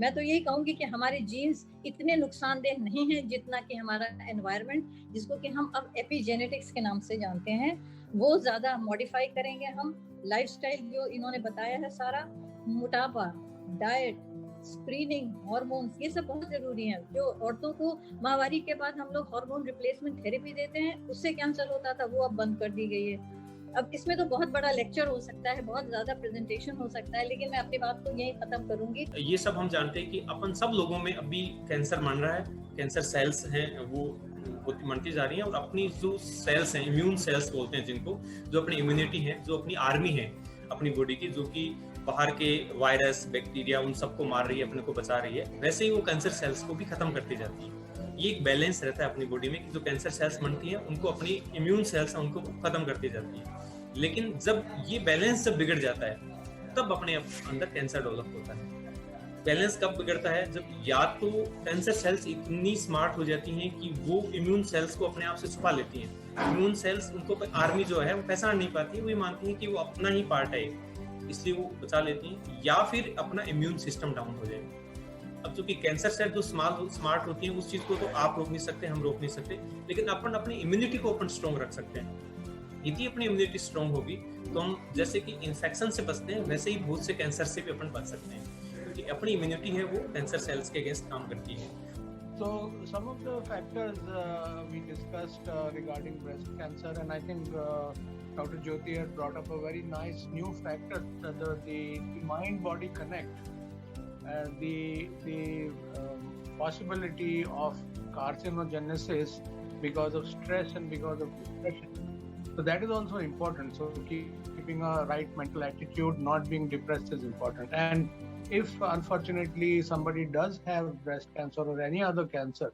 मैं तो यही कहूंगी कि हमारे जीन्स इतने नुकसानदेह नहीं हैं जितना कि हमारा एनवायरनमेंट, जिसको कि हम अब एपिजेनेटिक्स के नाम से जानते हैं, वो ज्यादा मॉडिफाई करेंगे हम। लाइफस्टाइल जो इन्होंने बताया है सारा, मोटापा, डाइट, स्क्रीनिंग, हार्मोन्स, ये सब बहुत जरूरी है। जो औरतों को माहवारी के बाद हम लोग हार्मोन रिप्लेसमेंट थेरेपी देते हैं, उससे कैंसर होता था, वो अब बंद कर दी गई है। अब इसमें तो बहुत बड़ा लेक्चर हो सकता है, बहुत ज्यादा प्रेजेंटेशन हो सकता है, लेकिन मैं अपनी बात को यही खत्म करूंगी। ये सब हम जानते हैं कि अपन सब लोगों में अभी कैंसर बन रहा है, कैंसर सेल्स हैं वो बढ़ती जा रही हैं, और अपनी जो सेल्स हैं, इम्यून सेल्स बोलते हैं जिनको, जो अपनी इम्यूनिटी है, जो अपनी आर्मी है अपनी बॉडी की, जो कि बाहर के वायरस, बैक्टीरिया, उन सबको मार रही है, अपने को बचा रही है, वैसे ही वो कैंसर सेल्स को भी खत्म करती जाती है। ये एक बैलेंस रहता है अपनी बॉडी में कि जो कैंसर सेल्स बनती हैं उनको अपनी इम्यून सेल्स हैं उनको खत्म करती जाती है। लेकिन जब ये बैलेंस जब बिगड़ जाता है तब अपने अंदर कैंसर डेवलप होता है। बैलेंस कब बिगड़ता है? जब या तो कैंसर सेल्स इतनी स्मार्ट हो जाती हैं कि वो इम्यून सेल्स को अपने आप से छुपा लेती हैं। इम्यून सेल्स उनको आर्मी जो है वो पहचान नहीं पाती, वो ये मानती हैं कि वो अपना ही पार्ट है, इसलिए वो बचा लेती हैं, या फिर अपना इम्यून सिस्टम डाउन हो जाएगा। अब चूंकि कैंसर सेल जो स्मार्ट होती है, उस चीज को तो आप रोक नहीं सकते, हम रोक नहीं सकते, लेकिन अपन अपनी इम्यूनिटी को अपन स्ट्रॉन्ग रख सकते हैं। यदि अपनी इम्यूनिटी स्ट्रॉन्ग होगी तो हम जैसे कि इन्फेक्शन से बचते हैं, वैसे ही बहुत से कैंसर से भी अपन बच सकते हैं, क्योंकि अपनी इम्यूनिटी है वो कैंसर सेल्स के अगेंस्ट काम करती है। So some of the factors we discussed regarding breast cancer, and I think Dr. Jyoti had brought up a very nice new factor, the mind-body connect, the possibility of carcinogenesis because of stress and because of depression. So that is also important. So keeping a right mental attitude, not being depressed is important. And if unfortunately somebody does have breast cancer or any other cancer,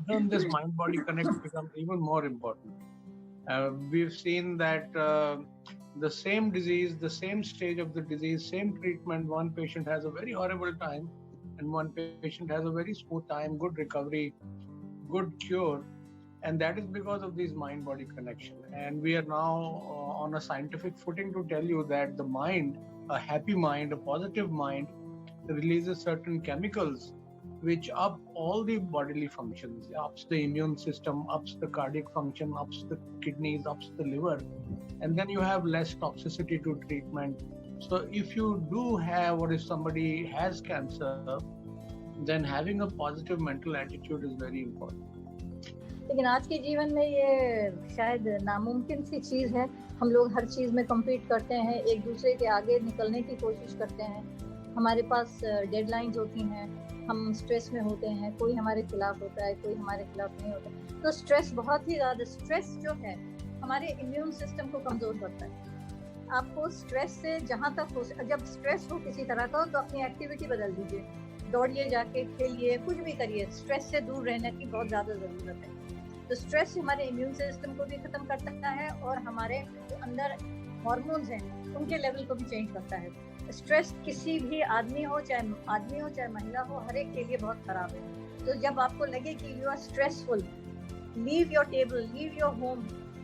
then this mind-body connect becomes even more important. We've seen that the same disease, the same stage of the disease, same treatment, one patient has a very horrible time and one patient has a very smooth time, good recovery, good cure. And that is because of this mind-body connection. And we are now on a scientific footing to tell you that the mind, a happy mind, a positive mind, releases certain chemicals which up all the bodily functions, ups the immune system, ups the cardiac function, ups the kidneys, ups the liver, and then you have less toxicity to treatment. So if you do have, or if somebody has cancer, then having a positive mental attitude is very important. लेकिन आज के जीवन में ये शायद नामुमकिन सी चीज़ है। हम लोग हर चीज़ में कम्पीट करते हैं, एक दूसरे के आगे निकलने की कोशिश करते हैं। हमारे पास डेडलाइंस होती हैं, हम स्ट्रेस में होते हैं, कोई हमारे खिलाफ होता है, कोई हमारे खिलाफ नहीं होता। तो स्ट्रेस, बहुत ही ज़्यादा स्ट्रेस जो है हमारे इम्यून सिस्टम को कमज़ोर करता है। आपको स्ट्रेस से जहाँ तक हो, जब स्ट्रेस हो किसी तरह का तो अपनी एक्टिविटी बदल दीजिए, दौड़िए, जाके खेलिए, कुछ भी करिए। स्ट्रेस से दूर रहने की बहुत ज़्यादा ज़रूरत है। तो स्ट्रेस हमारे इम्यून सिस्टम को भी खत्म करता है और हमारे जो अंदर हार्मोन्स हैं उनके लेवल को भी चेंज करता है। स्ट्रेस किसी भी आदमी हो चाहे महिला हो, हर एक के लिए बहुत खराब है। तो जब आपको लगे कि you are stressful, leave your table, leave your home,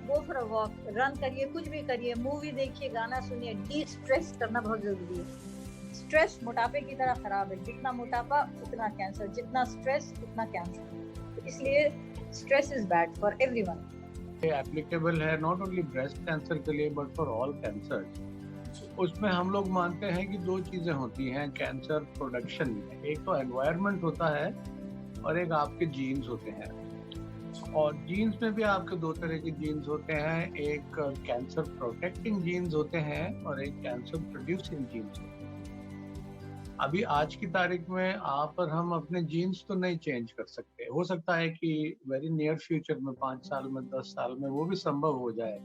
go for a walk, run करिए, कुछ भी करिए, मूवी देखिए, गाना सुनिए। डी स्ट्रेस करना बहुत जरूरी है। स्ट्रेस मोटापे की तरह खराब है, जितना मोटापा उतना कैंसर, जितना स्ट्रेस उतना कैंसर। तो इसलिए stress is bad for everyone. Applicable है not only breast cancer के लिए but for all cancers. उसमें हम लोग मानते हैं कि दो चीजें होती हैं कैंसर प्रोडक्शन में, एक तो एनवायरनमेंट होता है और एक आपके जीन्स होते हैं। और जीन्स में भी आपके दो तरह के जीन्स होते हैं, एक कैंसर प्रोटेक्टिंग जीन्स होते हैं और एक कैंसर प्रोड्यूसिंग जीन्स होते हैं। अभी आज की तारीख में आप और हम अपने जीन्स तो नहीं चेंज कर सकते, हो सकता है कि वेरी नियर फ्यूचर में 5 साल में 10 साल में वो भी संभव हो जाए।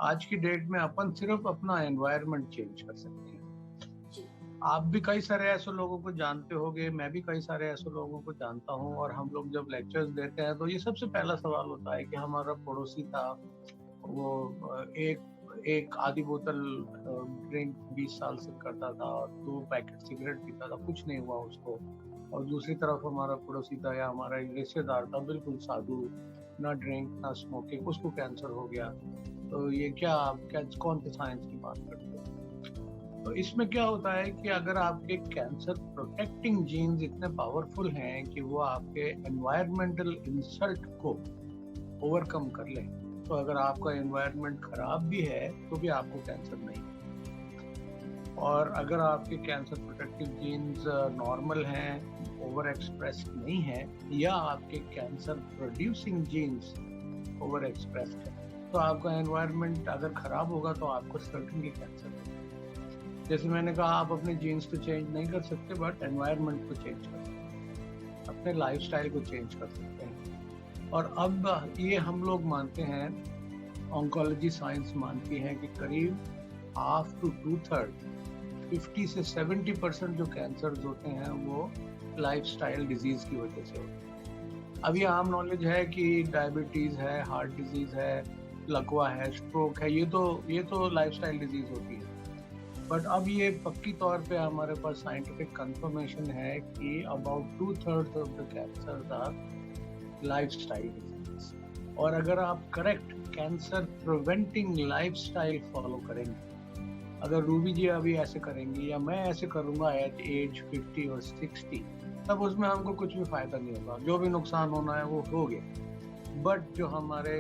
आज की डेट में अपन सिर्फ अपना एनवायरनमेंट चेंज कर सकते हैं। आप भी कई सारे ऐसे लोगों को जानते होंगे, मैं भी कई सारे ऐसे लोगों को जानता हूँ, और हम लोग जब लेक्चर्स देते हैं तो ये सबसे पहला सवाल होता है कि हमारा पड़ोसी था, वो एक आधी बोतल ड्रिंक 20 साल से करता था और 2 पैकेट सिगरेट पीता था, कुछ नहीं हुआ उसको। और दूसरी तरफ हमारा पड़ोसी था या हमारा रिश्तेदार था, बिल्कुल साधु, ना ड्रिंक ना स्मोकिंग, उसको कैंसर हो गया। तो ये क्या कौन सी साइंस की बात करते हैं? तो इसमें क्या होता है कि अगर आपके कैंसर प्रोटेक्टिंग जीन्स इतने पावरफुल हैं कि वो आपके एनवायरमेंटल इंसल्ट को ओवरकम कर ले, तो अगर आपका एनवायरनमेंट खराब भी है तो भी आपको कैंसर नहीं है। और अगर आपके कैंसर प्रोटेक्टिव जीन्स नॉर्मल हैं, ओवर एक्सप्रेस्ड नहीं है, या आपके cancer producing genes over expressed है, तो आपका एनवायरनमेंट अगर खराब होगा तो आपको सर्टेनली कैंसर होगा। जैसे मैंने कहा, आप अपने जीन्स तो चेंज नहीं कर सकते, बट एनवायरनमेंट को चेंज कर सकते हैं, अपने लाइफस्टाइल को चेंज कर सकते हैं। और अब ये हम लोग मानते हैं, ऑन्कोलॉजी साइंस मानती है कि करीब 1/2 to 2/3 50 से 70% जो कैंसर होते हैं वो लाइफस्टाइल डिजीज की वजह से होते हैं। अब ये आम नॉलेज है कि डायबिटीज है, हार्ट डिजीज है, लकवा है, स्ट्रोक है, ये तो लाइफस्टाइल डिजीज होती है। बट अब ये पक्की तौर पे हमारे पास साइंटिफिक कंफर्मेशन है कि about 2/3 of the cancer are lifestyle disease. और अगर आप correct cancer preventing lifestyle follow करेंगे, अगर रूबी जी अभी ऐसे करेंगी या मैं ऐसे करूंगा एट एज 50 और 60, तब उसमें हमको कुछ भी फायदा नहीं होगा, जो भी नुकसान होना है वो हो गया। बट जो हमारे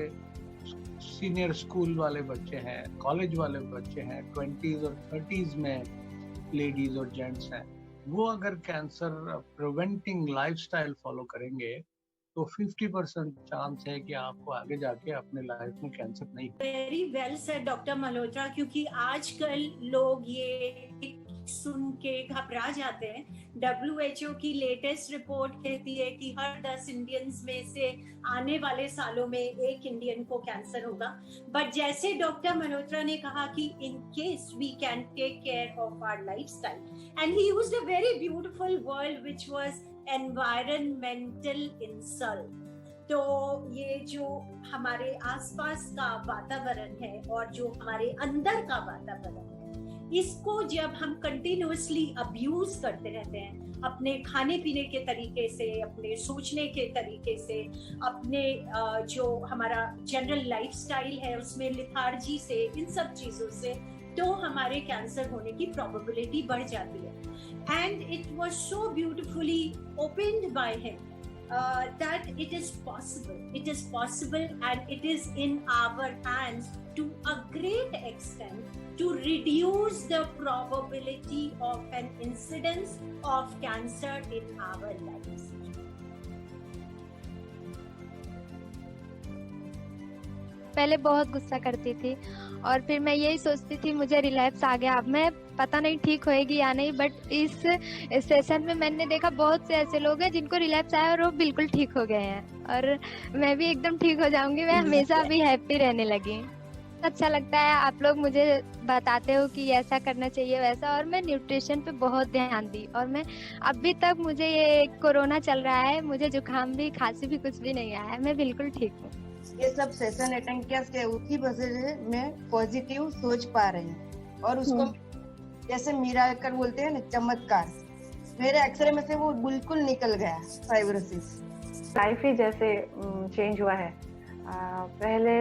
सीनियर स्कूल वाले बच्चे हैं, कॉलेज वाले बच्चे हैं, 20s और 30s में लेडीज और जेंट्स हैं, वो अगर कैंसर प्रिवेंटिंग लाइफस्टाइल फॉलो करेंगे तो 50% चांस है कि आपको आगे जाके अपने लाइफ में कैंसर नहीं। Very well said doctor Malhotra, क्योंकि आजकल लोग ये सुन के घबरा जाते हैं। WHO की लेटेस्ट रिपोर्ट कहती है कि हर 10 इंडियंस में से आने वाले सालों में 1 इंडियन को कैंसर होगा। बट जैसे डॉक्टर मल्होत्रा ने कहा कि in case we can take care of our lifestyle, and he used a very beautiful word which was environmental insult. तो ये जो हमारे आसपास का वातावरण है और जो हमारे अंदर का वातावरण है, इसको जब हम कंटिन्यूअसली अब्यूज करते रहते हैं, अपने खाने पीने के तरीके से, अपने सोचने के तरीके से, अपने जो हमारा जनरल लाइफस्टाइल है उसमें लिथार्जी से, इन सब चीजों से, तो हमारे कैंसर होने की प्रोबेबिलिटी बढ़ जाती है। And it was so beautifully opened by him that it is possible and it is in our hands to a great extent to reduce the probability of an incidence of cancer in our lives. पहले बहुत गुस्सा करती थी और फिर मैं यही सोचती थी मुझे रिलैप्स आ गया, अब मैं पता नहीं ठीक होएगी या नहीं। बट इस सेशन में मैंने देखा बहुत से ऐसे लोग हैं जिनको रिलैप्स आया और वो बिल्कुल ठीक हो गए हैं, और मैं भी एकदम ठीक हो जाऊंगी। मैं हमेशा अभी हैप्पी रहने लगी। अच्छा लगता है आप लोग मुझे बताते हो कि ऐसा करना चाहिए वैसा, और मैं न्यूट्रिशन पे बहुत ध्यान दी। और मैं अभी तक, मुझे ये कोरोना चल रहा है, मुझे जुकाम भी, खांसी भी कुछ भी नहीं आया है, मैं बिल्कुल ठीक हूँ। ये सब सेशन अटेंड किया से उसकी वजह से मैं पॉजिटिव सोच पा रही हूँ, और उसको जैसे मिराकल बोलते हैं ना, चमत्कार, मेरे एक्सरे में से वो बिल्कुल निकल गया फाइब्रोसिस। लाइफ ही जैसे चेंज हुआ है। पहले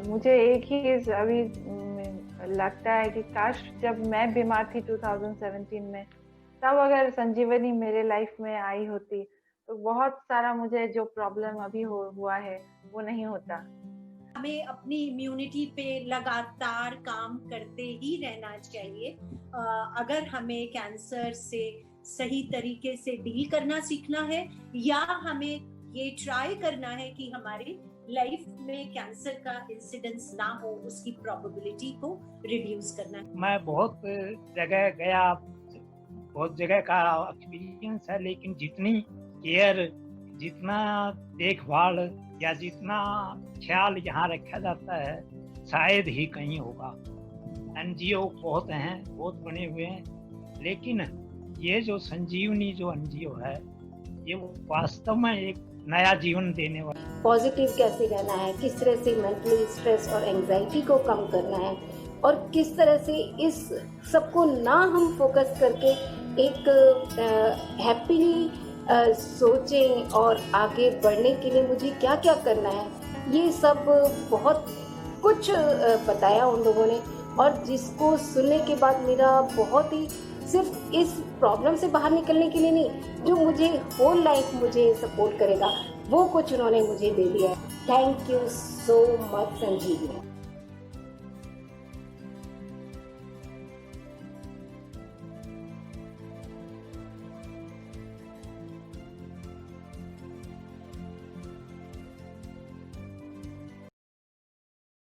मुझे एक ही चीज अभी लगता है कि काश जब मैं बीमार थी 2017 में, तब अगर संजीवनी मेरे लाइफ में आई होती तो बहुत सारा मुझे जो प्रॉब्लम अभी हुआ है वो नहीं होता। हमें अपनी इम्यूनिटी पे लगातार काम करते ही रहना चाहिए। अगर हमें कैंसर से सही तरीके से डील करना सीखना है, या हमें ये ट्राई करना है कि हमारी लाइफ में कैंसर का इंसिडेंस ना हो, उसकी प्रोबेबिलिटी को रिड्यूस करना है। मैं बहुत जगह गया, बहुत जगह का एक्सपीरियंस है, लेकिन जितनी केयर, जितना देखभाल या जितना ख्याल यहाँ रखा जाता है शायद ही कहीं होगा। NGO बहुत हैं, बहुत बने हुए हैं, लेकिन ये जो संजीवनी जो NGO है, ये वास्तव में एक नया जीवन देने वाला। पॉजिटिव कैसे रहना है, किस तरह से मेंटली स्ट्रेस और एंजाइटी को कम करना है, और किस तरह से इस सबको ना हम फोकस करके एक हैप्पीली सोचें और आगे बढ़ने के लिए मुझे क्या क्या करना है, ये सब बहुत कुछ बताया उन लोगों ने। और जिसको सुनने के बाद मेरा बहुत ही सिर्फ इस प्रॉब्लम से बाहर निकलने के लिए नहीं, जो मुझे होल लाइफ मुझे सपोर्ट करेगा, वो कुछ उन्होंने मुझे दे दिया है। Thank you so much Sanjeevani.